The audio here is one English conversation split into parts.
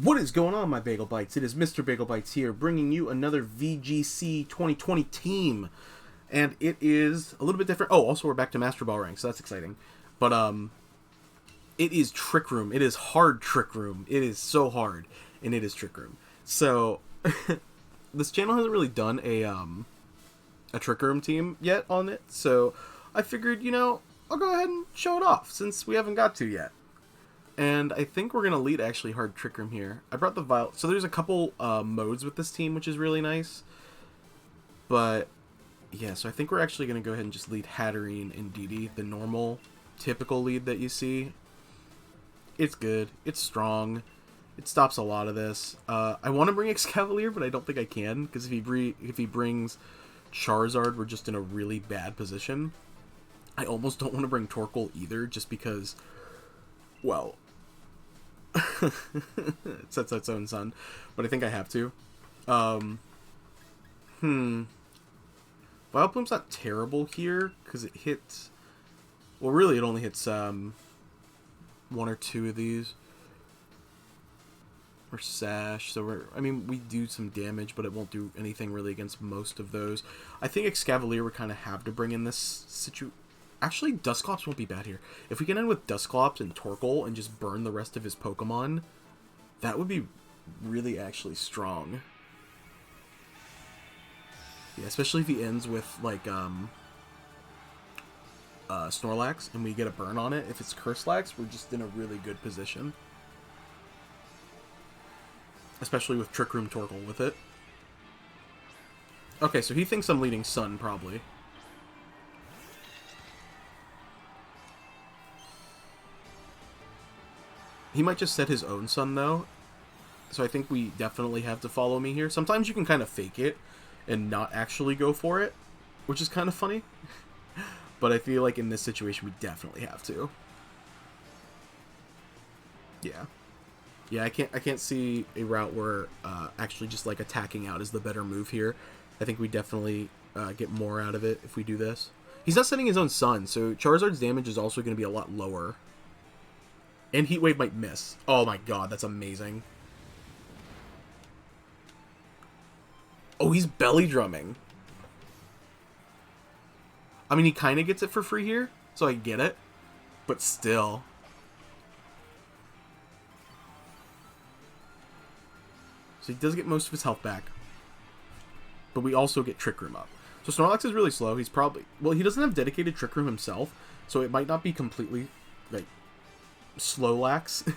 What is going on, my Bagel Bites? It is Mr. Bagel Bites here, bringing you another VGC 2020 team. And it is a little bit different. Oh, also we're back to Master Ball rank, so that's exciting. But, it is Trick Room. It is hard Trick Room. It is so hard, and it is Trick Room. So, this channel hasn't really done a Trick Room team yet on it, so I figured, I'll go ahead and show it off, since we haven't got to yet. And I think we're going to lead actually hard Trick Room here. I brought the Violet. So there's a couple modes with this team, which is really nice. But, yeah, so I think we're actually going to go ahead and just lead Hatterene and Dee Dee, the normal, typical lead that you see. It's good. It's strong. It stops a lot of this. I want to bring Excavalier, but I don't think I can, because if he brings Charizard, we're just in a really bad position. I almost don't want to bring Torkoal either, just because, well, it sets its own sun, but I think I have to. Vileplume's not terrible here, because it hits, well, really it only hits, one or two of these. Or Sash, so we do some damage, but it won't do anything really against most of those. I think Excavalier would kind of have to bring in this situation. Actually, Dusclops won't be bad here. If we can end with Dusclops and Torkoal and just burn the rest of his Pokemon, that would be really actually strong. Yeah, especially if he ends with, like, Snorlax, and we get a burn on it. If it's Curselax, we're just in a really good position. Especially with Trick Room Torkoal with it. Okay, so he thinks I'm leading Sun, probably. He might just set his own Sun, though. So I think we definitely have to follow me here. Sometimes you can kind of fake it and not actually go for it, which is kind of funny. But I feel like in this situation, we definitely have to. Yeah. Yeah, I can't see a route where actually just like attacking out is the better move here. I think we definitely get more out of it if we do this. He's not setting his own Sun, so Charizard's damage is also going to be a lot lower. And Heat Wave might miss. Oh my god, that's amazing. Oh, he's belly drumming. I mean, he kind of gets it for free here, so I get it. But still. So he does get most of his health back. But we also get Trick Room up. So Snorlax is really slow. He's probably... Well, he doesn't have dedicated Trick Room himself, so it might not be completely, like, Slowlax.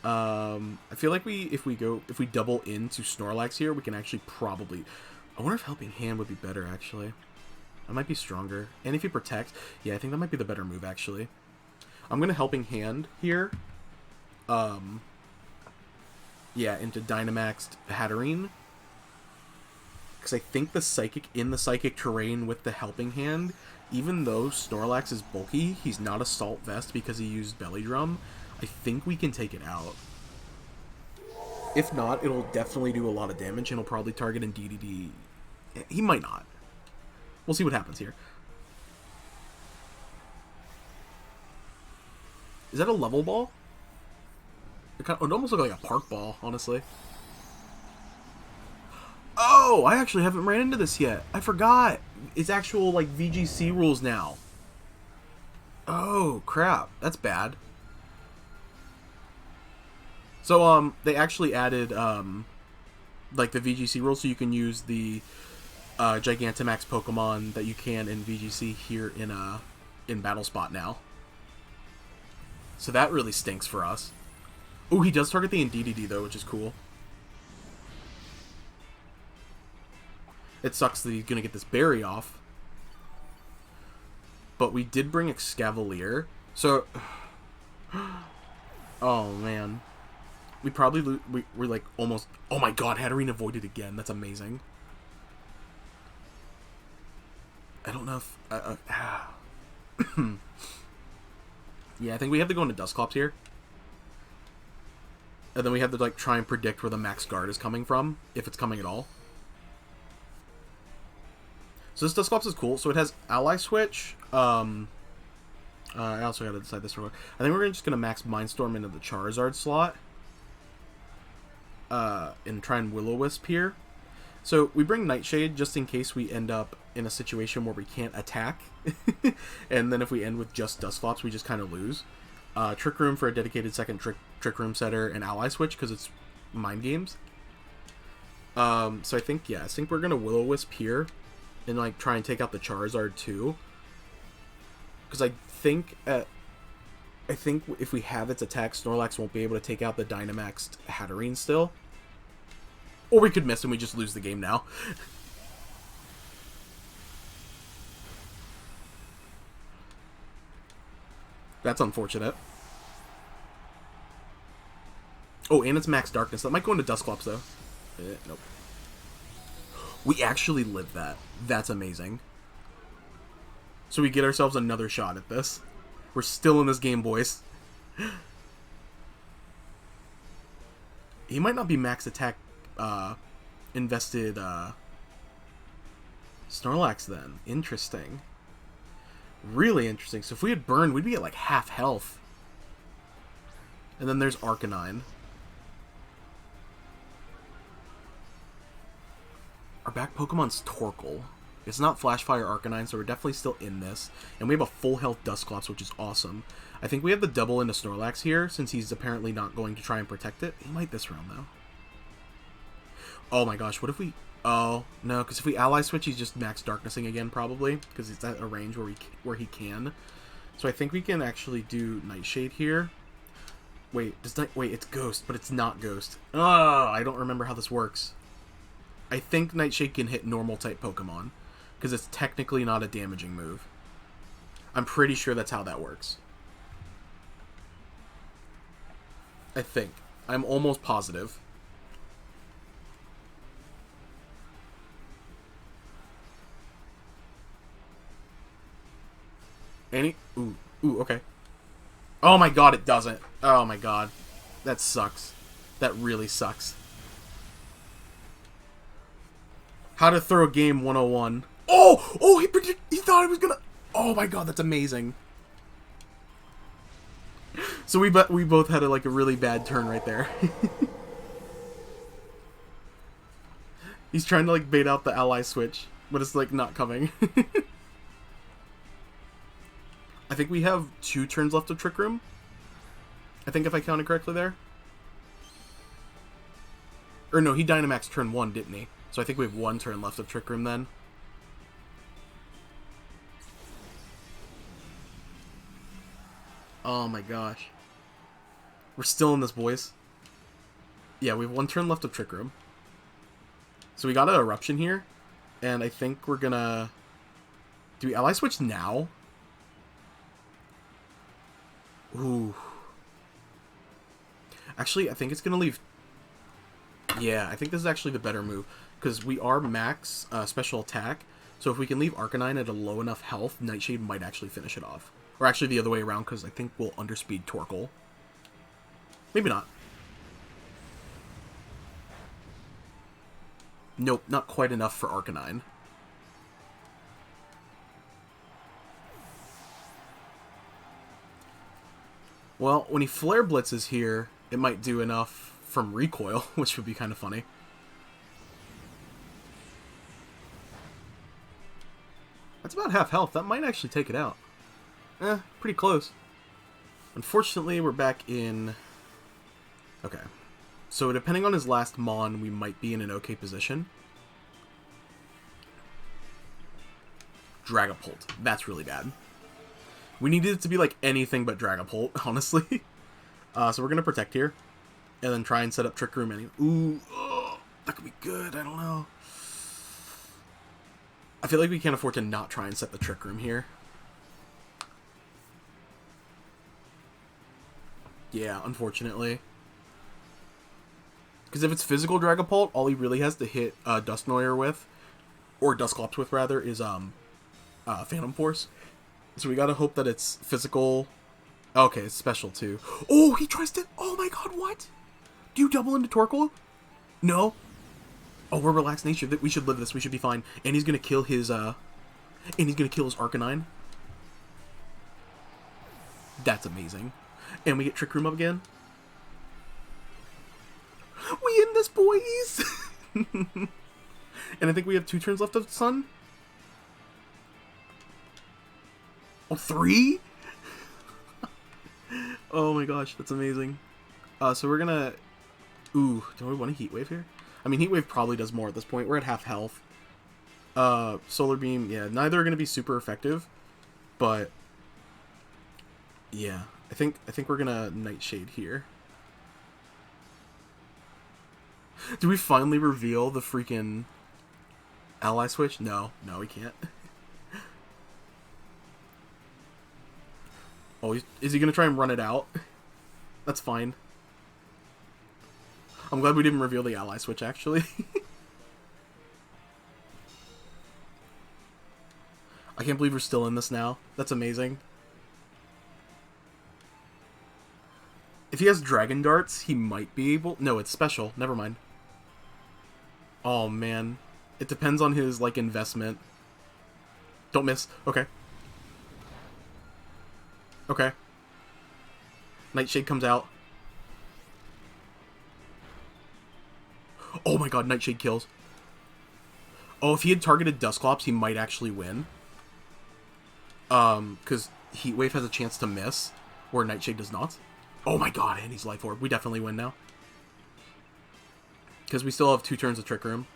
I feel like if we double into Snorlax here, we can actually probably... I wonder if Helping Hand would be better, actually. That might be stronger. And if he protects... Yeah, I think that might be the better move, actually. I'm going to Helping Hand here. Yeah, into Dynamaxed Hatterene. Because I think the Psychic terrain with the Helping Hand, even though Snorlax is bulky, he's not Assault Vest because he used Belly Drum. I think we can take it out. If not, it'll definitely do a lot of damage, and it'll probably target in DDD. He might not. We'll see what happens here. Is that a level ball? It almost looked like a park ball, honestly. Oh, I actually haven't ran into this yet. I forgot. It's actual, like, VGC rules now. Oh, crap. That's bad. So, they actually added, like, the VGC rules so you can use the Gigantamax Pokemon that you can in VGC here in Battle Spot now. So that really stinks for us. Oh, he does target the DDD, though, which is cool. It sucks that he's going to get this berry off. But we did bring Excavalier. So... Oh, man. We probably... We're like almost... Oh my god, Hatterene avoided again. That's amazing. I don't know if... Yeah, I think we have to go into Dusclops here. And then we have to, like, try and predict where the max guard is coming from, if it's coming at all. So this Dusclops is cool. So it has Ally Switch. I also gotta decide this real quick. I think we're just gonna max Mindstorm into the Charizard slot. and try and Will-O-Wisp here. So we bring Nightshade just in case we end up in a situation where we can't attack. And then if we end with just Dusclops, we just kind of lose. Trick Room for a dedicated second Trick Room setter, and Ally Switch because it's Mind Games. So I think we're going to Will-O-Wisp here and like try and take out the Charizard too. Because I think if we have its attack, Snorlax won't be able to take out the Dynamaxed Hatterene still. Or we could miss and we just lose the game now. That's unfortunate. Oh, and it's Max Darkness. That might go into Dusclops, though. Nope. We actually lived that. That's amazing. So we get ourselves another shot at this. We're still in this game, boys. He might not be max attack invested Snorlax then. Interesting. Really interesting. So if we had burned, we'd be at like half health. And then there's Arcanine. Our back Pokemon's Torkoal. It's not Flash Fire Arcanine, so we're definitely still in this. And we have a full health Dusclops, which is awesome. I think we have the double into Snorlax here, since he's apparently not going to try and protect it. He might this round, though. Oh my gosh, what if we... Oh, no, because if we Ally Switch, he's just Max Darknessing again, probably. Because it's at a range where he can. So I think we can actually do Nightshade here. Wait, it's Ghost, but it's not Ghost. Oh, I don't remember how this works. I think Nightshade can hit normal type Pokemon. Because it's technically not a damaging move. I'm pretty sure that's how that works. I think. I'm almost positive. Ooh, okay. Oh my god, it doesn't. Oh my god. That sucks. That really sucks. How to throw a game 101. Oh, he thought he was gonna... Oh my god, that's amazing. So we both had a really bad turn right there. He's trying to bait out the Ally Switch, but it's not coming. I think we have 2 turns left of Trick Room. I think if I counted correctly there. Or no, he Dynamaxed turn 1, didn't he? So I think we have 1 turn left of Trick Room then. Oh my gosh. We're still in this, boys. Yeah, we have 1 turn left of Trick Room. So we got an Eruption here. And I think we're gonna... Do we Ally Switch now? Ooh. Actually, I think it's gonna leave... Yeah, I think this is actually the better move. Because we are max special attack. So if we can leave Arcanine at a low enough health, Nightshade might actually finish it off. Or actually the other way around, because I think we'll underspeed Torkoal. Maybe not. Nope, not quite enough for Arcanine. Well, when he Flare Blitzes here, it might do enough from recoil, which would be kind of funny. That's about half health. That might actually take it out. Pretty close. Unfortunately, we're back in... Okay. So depending on his last Mon, we might be in an okay position. Dragapult. That's really bad. We needed it to be anything but Dragapult, honestly. So we're going to Protect here. And then try and set up Trick Room anyway. Ooh, oh, that could be good. I don't know. I feel like we can't afford to not try and set the Trick Room here. Yeah, unfortunately. Because if it's physical Dragapult, all he really has to hit Dusknoir with, or Dusclops with rather, is Phantom Force. So we gotta hope that it's physical. Okay, it's special too. Oh, he tries to... Oh my god, what? Do you double into Torkoal? No. Oh, we're Relaxed Nature. We should live this. We should be fine. And he's gonna kill his Arcanine. That's amazing. And we get Trick Room up again. We in this, boys! And I think we have 2 turns left of Sun. Oh, 3? Oh my gosh, that's amazing. So we're gonna... Ooh, do we want a Heat Wave here? I mean, Heat Wave probably does more at this point. We're at half health. Solar Beam, yeah, neither are gonna be super effective. But... yeah, I think we're gonna Nightshade here. Do we finally reveal the freaking ally switch? No, we can't. Oh, is he gonna try and run it out? That's fine. I'm glad we didn't reveal the ally switch, actually. I can't believe we're still in this now. That's amazing. If he has Dragon Darts, he might be able... No, it's special. Never mind. Oh, man. It depends on his, like, investment. Don't miss. Okay. Okay. Nightshade comes out. Oh my god, Nightshade kills. Oh, if he had targeted Dusclops, he might actually win. Because Heatwave has a chance to miss, where Nightshade does not. Oh my god, and he's Life Orb. We definitely win now. Because we still have 2 turns of Trick Room.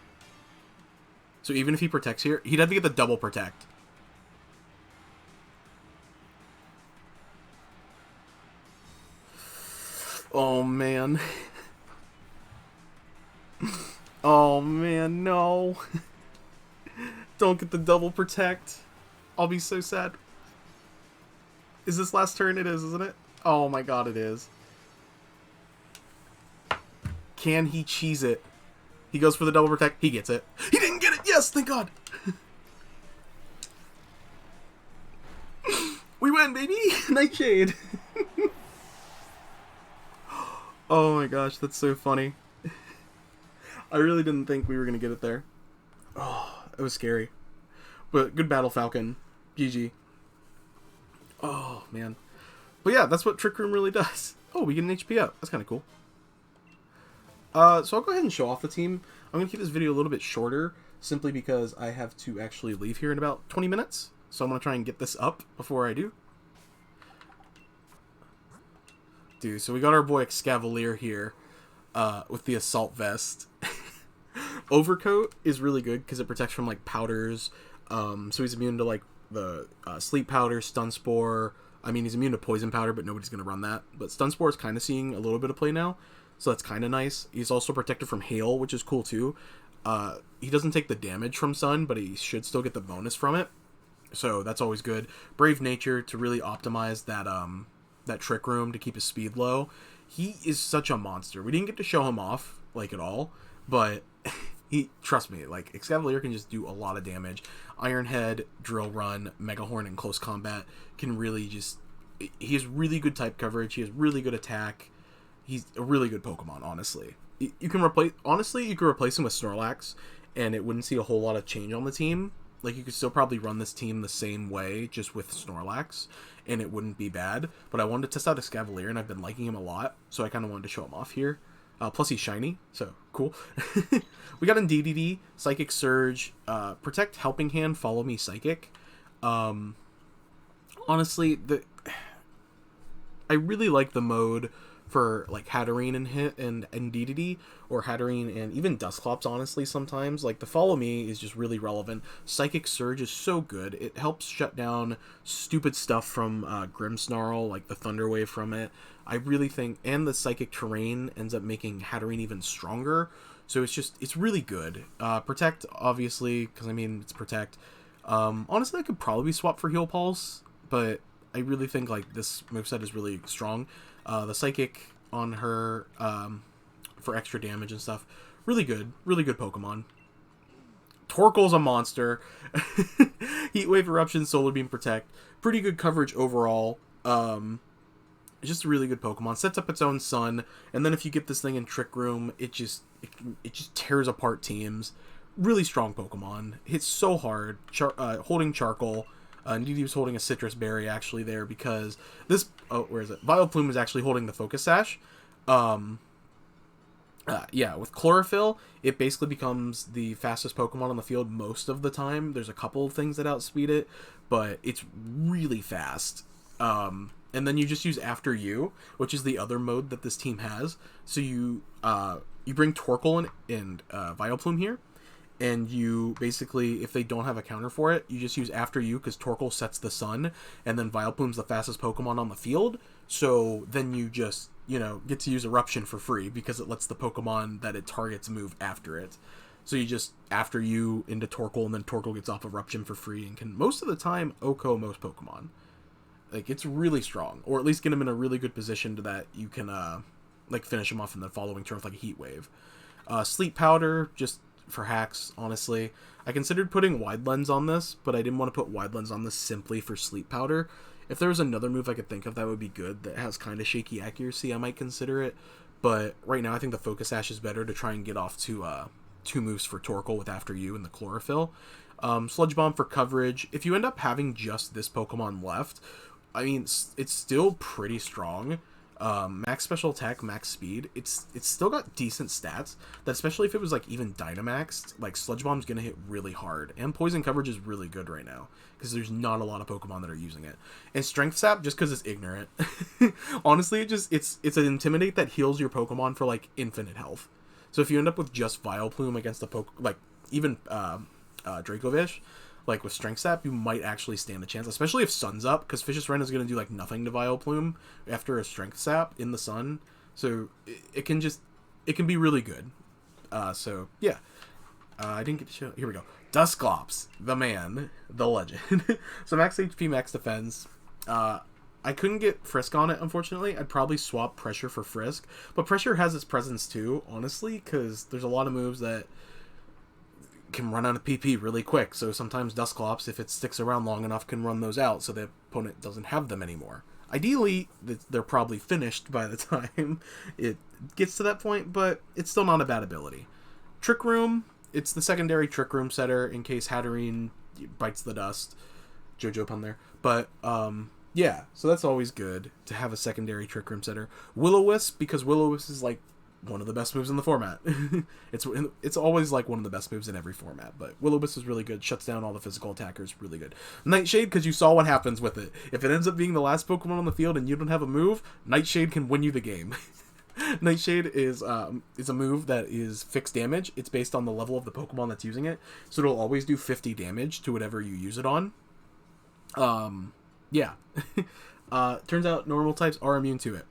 So even if he protects here, he'd have to get the double protect. Oh man. Oh man, no. Don't get the double protect. I'll be so sad. Is this last turn? It is, isn't it? Oh my god, it is. Can he cheese it? He goes for the double protect. He gets it. He didn't get it! Yes, thank god! We win, baby! Nightshade! Oh my gosh, that's so funny. I really didn't think we were going to get it there. Oh, it was scary. But good battle, Falcon. GG. Oh, man. But yeah, that's what Trick Room really does. Oh, we get an HP up. That's kind of cool. So I'll go ahead and show off the team. I'm going to keep this video a little bit shorter, simply because I have to actually leave here in about 20 minutes. So I'm going to try and get this up before I do. Dude, so we got our boy Excavalier here with the Assault Vest. Overcoat is really good because it protects from like powders. So he's immune to like the sleep powder, stun spore. I mean, he's immune to poison powder, but nobody's going to run that. But stun spore is kind of seeing a little bit of play now, so that's kind of nice. He's also protected from hail, which is cool too. He doesn't take the damage from sun, but he should still get the bonus from it, so that's always good. Brave Nature to really optimize that that Trick Room to keep his speed low. He is such a monster. We didn't get to show him off like at all, but trust me, like Excavalier can just do a lot of damage. Iron Head, Drill Run, Mega Horn in close combat can really just... He has really good type coverage. He has really good attack. He's a really good Pokemon, honestly. You can replace... Honestly, you could replace him with Snorlax, and it wouldn't see a whole lot of change on the team. Like, you could still probably run this team the same way, just with Snorlax, and it wouldn't be bad. But I wanted to test out Excavalier, and I've been liking him a lot, so I kind of wanted to show him off here. Plus he's shiny, so cool. We got in DDD, Psychic Surge, Protect, Helping Hand, Follow Me, Psychic. Honestly, I really like the mode for like Hatterene and DDD, or Hatterene and even Dusclops, honestly, sometimes. Like, the Follow Me is just really relevant. Psychic Surge is so good. It helps shut down stupid stuff from Grimmsnarl, like the Thunder Wave from it. I really think, and the Psychic Terrain ends up making Hatterene even stronger. So it's really good. Protect, obviously, because I mean, it's Protect. Honestly, I could probably swap for Heal Pulse, but I really think like this moveset is really strong. The Psychic on her for extra damage and stuff, really good Pokemon. Torkoal's a monster. Heat Wave, Eruption, Solar Beam, Protect, pretty good coverage overall. It's just a really good Pokemon. Sets up its own sun, and then if you get this thing in Trick Room, it just tears apart teams. Really strong Pokemon. Hits so hard. Holding Charcoal. Indeed, he was holding a Citrus Berry actually there, because this... Oh, where is it? Vileplume is actually holding the Focus Sash. Yeah, with Chlorophyll, it basically becomes the fastest Pokemon on the field most of the time. There's a couple of things that outspeed it, but it's really fast. And then you just use After You, which is the other mode that this team has. So you bring Torkoal and Vileplume here, and you basically, if they don't have a counter for it, you just use After You because Torkoal sets the sun, and then Vileplume's the fastest Pokemon on the field. So then you just, get to use Eruption for free because it lets the Pokemon that it targets move after it. So you just After You into Torkoal, and then Torkoal gets off Eruption for free and can most of the time OHKO most Pokemon. Like, it's really strong, or at least get him in a really good position to that you can finish him off in the following turn with like a Heat Wave. Sleep Powder, just for hacks, honestly. I considered putting Wide Lens on this, but I didn't want to put Wide Lens on this simply for Sleep Powder. If there was another move I could think of that would be good, that has kind of shaky accuracy, I might consider it. But right now I think the Focus Sash is better to try and get off to 2 moves for Torkoal with After You and the Chlorophyll. Sludge Bomb for coverage. If you end up having just this Pokemon left, I mean, it's still pretty strong. Max special attack, max speed. It's still got decent stats. That especially if it was like even Dynamaxed, like Sludge Bomb's gonna hit really hard. And poison coverage is really good right now because there's not a lot of Pokemon that are using it. And Strength Sap just because it's ignorant. Honestly, it's an Intimidate that heals your Pokemon for like infinite health. So if you end up with just Vileplume against the even Dracovish, like with Strength Sap, you might actually stand a chance, especially if Sun's up, because Vicious Wren is going to do like nothing to Vileplume after a Strength Sap in the sun. So it can be really good. So yeah, I didn't get to show. Here we go. Dusclops, the man, the legend. So max HP, max defense. I couldn't get Frisk on it, unfortunately. I'd probably swap Pressure for Frisk, but Pressure has its presence too, honestly, because there's a lot of moves that can run out of PP really quick, so sometimes Dusclops, if it sticks around long enough, can run those out so the opponent doesn't have them anymore. Ideally, they're probably finished by the time it gets to that point, but it's still not a bad ability. Trick Room, it's the secondary Trick Room setter in case Hatterene bites the dust. JoJo pun there. But, yeah, so that's always good to have a secondary Trick Room setter. Will-O-Wisp, because Will-O-Wisp is like one of the best moves in the format. It's always like one of the best moves in every format, but Will-O-Wisp is really good, shuts down all the physical attackers, really good. Nightshade, because you saw what happens with it. If it ends up being the last Pokemon on the field and you don't have a move, Nightshade can win you the game. Nightshade is a move that is fixed damage. It's based on the level of the Pokemon that's using it, so it'll always do 50 damage to whatever you use it on. Yeah. Turns out normal types are immune to it.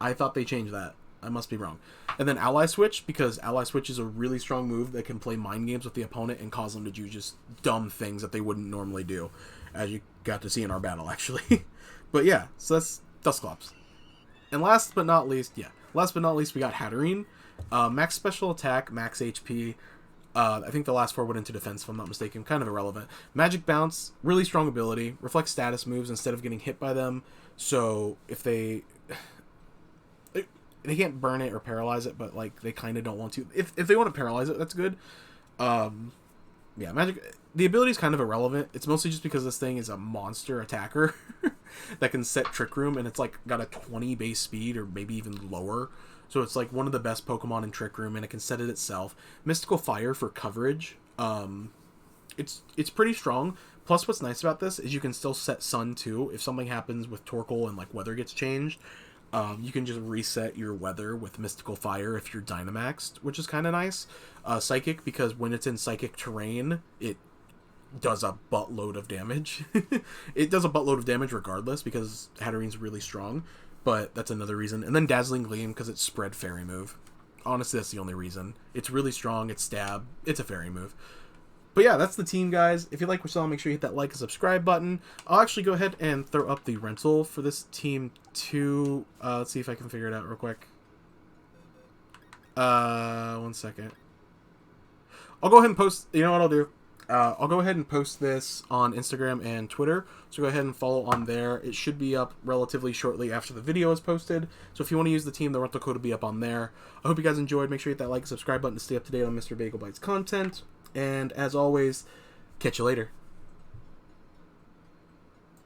I thought they changed that. I must be wrong. And then Ally Switch, because Ally Switch is a really strong move that can play mind games with the opponent and cause them to do just dumb things that they wouldn't normally do, as you got to see in our battle, actually. But yeah, so that's Dusclops. And last but not least, we got Hatterene. Max special attack, max HP. I think the last 4 went into defense, if I'm not mistaken. Kind of irrelevant. Magic Bounce, really strong ability. Reflects status moves instead of getting hit by them. So if they can't burn it or paralyze it, but like they kind of don't want to. If they want to paralyze it, that's good. Yeah, the ability is kind of irrelevant. It's mostly just because this thing is a monster attacker that can set Trick Room, and it's like got a 20 base speed or maybe even lower. So it's like one of the best Pokemon in Trick Room, and it can set it itself. Mystical Fire for coverage. It's pretty strong. Plus, what's nice about this is you can still set Sun too. If something happens with Torkoal and like weather gets changed, you can just reset your weather with Mystical Fire if you're Dynamaxed, which is kind of nice. Psychic, because when it's in Psychic terrain, it does a buttload of damage. It does a buttload of damage regardless, because Hatterene's really strong, but that's another reason. And then Dazzling Gleam, because it's Spread Fairy move. Honestly, that's the only reason. It's really strong, it's Stab, it's a Fairy move. But yeah, that's the team, guys. If you like what you saw, make sure you hit that like and subscribe button. I'll actually go ahead and throw up the rental for this team too. Let's see if I can figure it out real quick. 1 second. I'll go ahead and post... You know what I'll do? I'll go ahead and post this on Instagram and Twitter. So go ahead and follow on there. It should be up relatively shortly after the video is posted. So if you want to use the team, the rental code will be up on there. I hope you guys enjoyed. Make sure you hit that like and subscribe button to stay up to date on Mr. Bagel Bites content. And as always, catch you later.